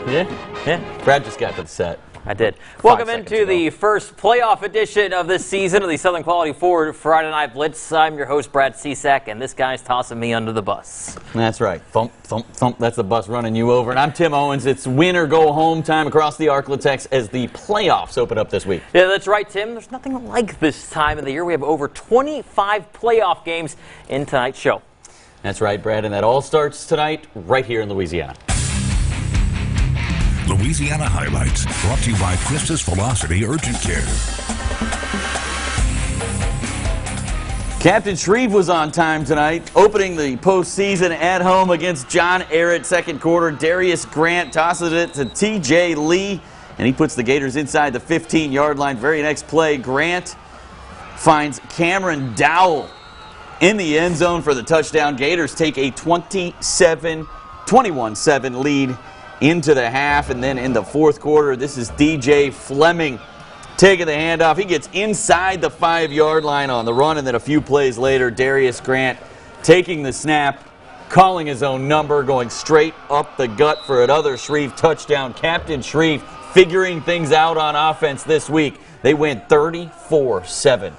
Yeah. Brad just got to the set. I did. Welcome into the first playoff edition of this season of the Southern Quality Ford Friday Night Blitz. I'm your host, Brad Cisak, and this guy's tossing me under the bus. That's right. Thump, thump, thump. That's the bus running you over. And I'm Tim Owens. It's win or go home time across the Arklatex as the playoffs open up this week. Yeah, that's right, Tim. There's nothing like this time of the year. We have over 25 playoff games in tonight's show. That's right, Brad, and that all starts tonight right here in Louisiana. Louisiana Highlights, brought to you by Christus Velocity Urgent Care. Captain Shreve was on time tonight, opening the postseason at home against John Ehret. Second quarter, Darius Grant tosses it to T.J. Lee, and he puts the Gators inside the 15-yard line. Very next play, Grant finds Cameron Dowell in the end zone for the touchdown. Gators take a 21-7 lead into the half, and then in the fourth quarter, this is DJ Fleming taking the handoff. He gets inside the 5-yard line on the run, and then a few plays later, Darius Grant taking the snap, calling his own number, going straight up the gut for another Shreve touchdown. Captain Shreve figuring things out on offense this week. They win 34-7.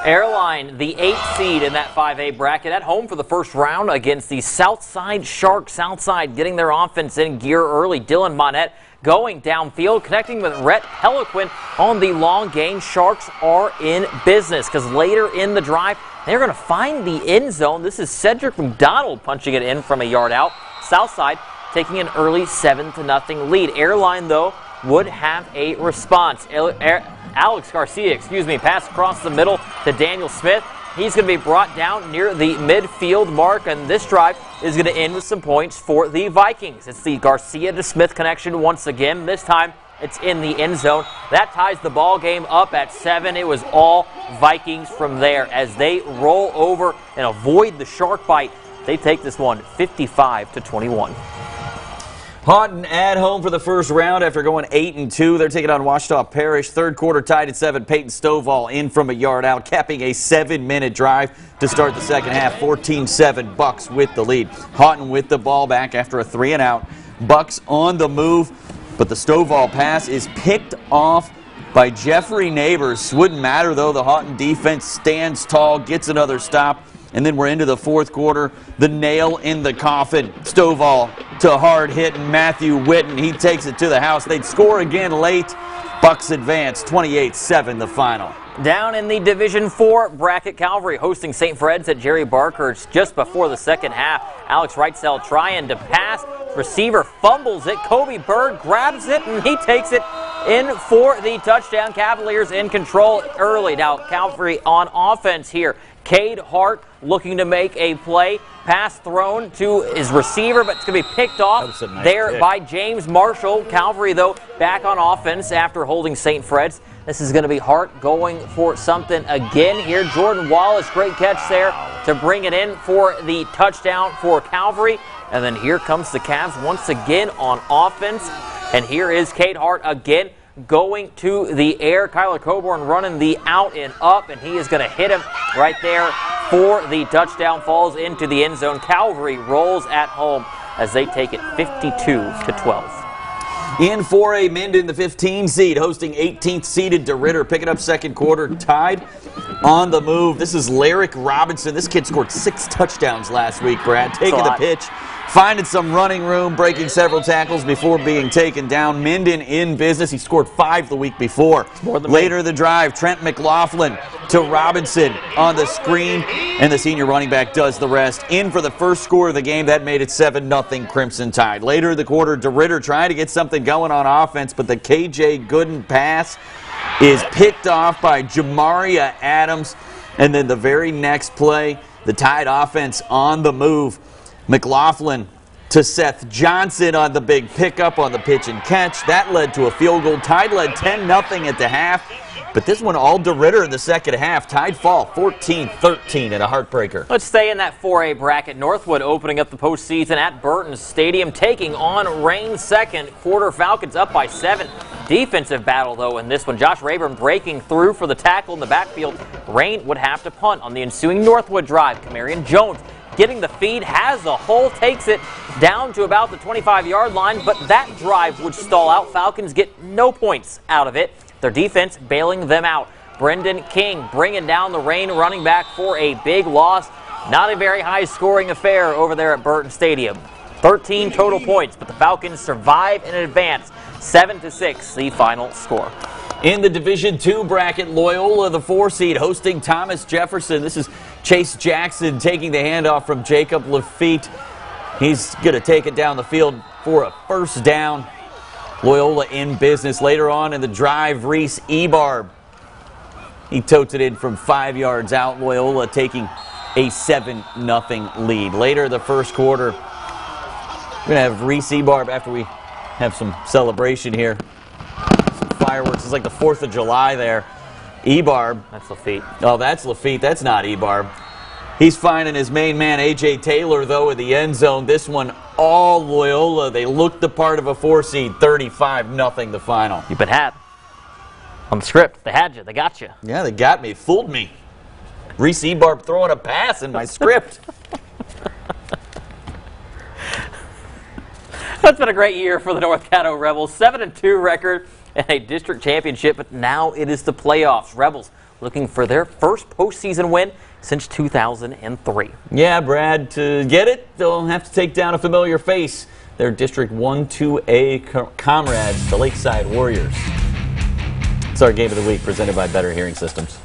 Airline, the 8th seed in that 5A bracket, at home for the first round against the Southside Sharks. Southside getting their offense in gear early. Dylan Monette going downfield, connecting with Rhett Peliquin on the long gain. Sharks are in business because later in the drive, they're going to find the end zone. This is Cedric McDonald punching it in from a yard out. Southside taking an early 7-0 lead. Airline, though, would have a response. Alex Garcia, pass across the middle to Daniel Smith. He's going to be brought down near the midfield mark, and this drive is going to end with some points for the Vikings. It's the Garcia to Smith connection once again. This time it's in the end zone. That ties the ball game up at 7. It was all Vikings from there as they roll over and avoid the shark bite. They take this one 55-21. Houghton at home for the first round after going 8-2. They're taking on Washita Parish. Third quarter tied at 7. Peyton Stovall in from a yard out, capping a 7-minute drive to start the second half. 14-7, Bucks with the lead. Houghton with the ball back after a 3-and-out. Bucks on the move, but the Stovall pass is picked off by Jeffrey Neighbors. Wouldn't matter, though. The Houghton defense stands tall, gets another stop. And then we're into the fourth quarter. The nail in the coffin. Stovall to hard hit and Matthew Witten. He takes it to the house. They'd score again late. Bucks advance 28-7 the final. Down in the Division IV bracket, Calvary hosting St. Fred's at Jerry Barker. It's just before the second half. Alex Reitzel trying to pass. Receiver fumbles it. Kobe Bird grabs it, and he takes it in for the touchdown. Cavaliers in control early. Now Calvary on offense here. Cade Hart looking to make a play. Pass thrown to his receiver, but it's going to be picked off by James Marshall. Calvary, though, back on offense after holding St. Fred's. This is going to be Hart going for something again here. Jordan Wallace, great catch there to bring it in for the touchdown for Calvary. And then here comes the Cavs once again on offense. And here is Cade Hart again going to the air. Kyler Coburn running the out and up, and he is going to hit him right there for the touchdown. Falls into the end zone. Calvary rolls at home as they take it 52-12. In 4A, Minden, the 15 seed, hosting 18th seeded Ritter, picking up second quarter, tied on the move. This is Lyric Robinson. This kid scored 6 touchdowns last week, Brad. Taking the pitch, finding some running room, breaking several tackles before being taken down. Minden in business. He scored 5 the week before. Later the drive, Trent McLaughlin to Robinson on the screen, and the senior running back does the rest. In for the first score of the game. That made it 7-0 Crimson Tide. Later in the quarter, DeRitter trying to get something going on offense, but the KJ Gooden pass is picked off by Jamaria Adams. And then the very next play, the Tide offense on the move. McLaughlin to Seth Johnson on the big pickup on the pitch and catch. That led to a field goal. Tide led 10-0 at the half. But this one all DeRitter in the second half. Tide fall 14-13 in a heartbreaker. Let's stay in that 4A bracket. Northwood opening up the postseason at Burton Stadium, taking on Rain. Second quarter, Falcons up by 7. Defensive battle, though, in this one. Josh Rayburn breaking through for the tackle in the backfield. Rain would have to punt on the ensuing Northwood drive. Camarion Jones getting the feed, has the hole, takes it down to about the 25-yard line, but that drive would stall out. Falcons get no points out of it. Their defense bailing them out. Brendan King bringing down the rain, running back for a big loss. Not a very high-scoring affair over there at Burton Stadium. 13 total points, but the Falcons survive and advance 7-6, the final score. In the Division II bracket, Loyola, the 4 seed, hosting Thomas Jefferson. This is Chase Jackson taking the handoff from Jacob Lafitte. He's going to take it down the field for a first down. Loyola in business. Later on in the drive, Reese Ebarb. He totes it in from 5 yards out. Loyola taking a 7-0 lead. Later the first quarter, we're going to have Reese Ebarb after we have some celebration here. Fireworks. It's like the 4th of July there. Ebarb. That's Lafitte. Oh, that's Lafitte. That's not Ebarb. He's finding his main man, A.J. Taylor, though, in the end zone. This one, all Loyola. They looked the part of a 4 seed. 35-0 the final. You've been had. On the script. They had you. They got you. Yeah, they got me. Fooled me. Reese Ebarb throwing a pass in my script. That's been a great year for the North Caddo Rebels. 7-2 record and a district championship, but now it is the playoffs. Rebels looking for their first postseason win since 2003. Yeah, Brad, to get it, they'll have to take down a familiar face. Their District 1-2A comrades, the Lakeside Warriors. It's our game of the week presented by Better Hearing Systems.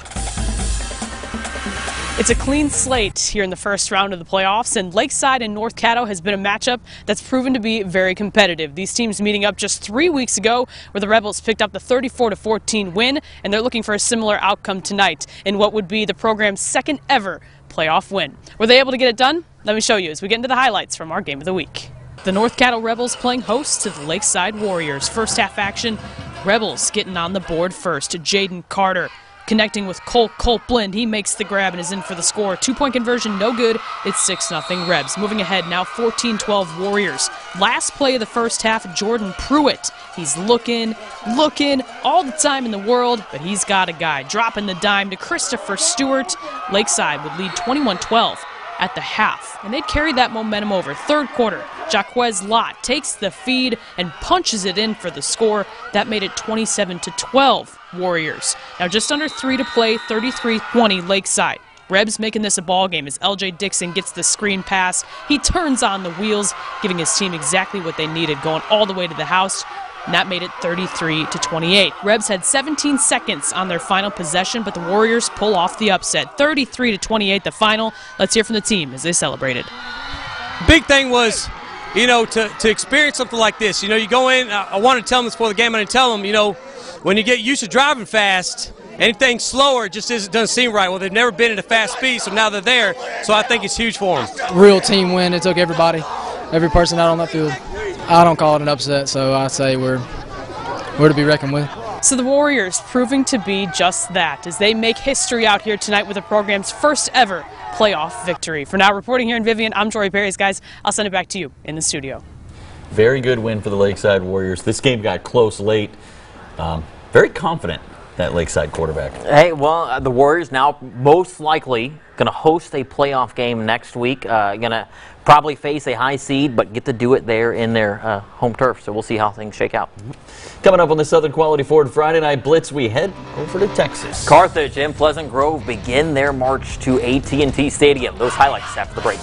It's a clean slate here in the first round of the playoffs, and Lakeside and North Caddo has been a matchup that's proven to be very competitive. These teams meeting up just 3 weeks ago, where the Rebels picked up the 34-14 win, and they're looking for a similar outcome tonight in what would be the program's second ever playoff win. Were they able to get it done? Let me show you as we get into the highlights from our game of the week. The North Caddo Rebels playing host to the Lakeside Warriors. First half action, Rebels getting on the board first. Jaden Carter connecting with Colt Blind. He makes the grab and is in for the score. 2-point conversion, no good. It's 6-0 Rebs. Moving ahead now, 14-12 Warriors. Last play of the first half, Jordan Pruitt. He's looking all the time in the world, but he's got a guy. Dropping the dime to Christopher Stewart. Lakeside would lead 21-12 at the half, and they carried that momentum over. Third quarter, Jaquez Lott takes the feed and punches it in for the score. That made it 27-12 Warriors. Now just under 3 to play, 33-20 Lakeside. Rebs making this a ball game as LJ Dixon gets the screen pass. He turns on the wheels, giving his team exactly what they needed, going all the way to the house. And that made it 33-28. Rebs had 17 seconds on their final possession, but the Warriors pull off the upset. 33-28 the final. Let's hear from the team as they celebrated. Big thing was, to experience something like this. You go in, I wanted to tell them this before the game, I didn't tell them, when you get used to driving fast, anything slower just doesn't seem right. Well, they've never been at a fast speed, so now they're there, so I think it's huge for them. Real team win. It took everybody, every person out on that field. I don't call it an upset, so I say we're to be reckoned with. So the Warriors proving to be just that as they make history out here tonight with the program's first ever playoff victory. For now, reporting here in Vivian, I'm Jory Perez. Guys, I'll send it back to you in the studio. Very good win for the Lakeside Warriors. This game got close late. Very confident, that Lakeside quarterback. Hey, well, the Warriors now most likely going to host a playoff game next week. Going to probably face a high seed, but get to do it there in their home turf. So we'll see how things shake out. Coming up on the Southern Quality Ford Friday Night Blitz, we head over to Texas. Carthage and Pleasant Grove begin their march to AT&T Stadium. Those highlights after the break.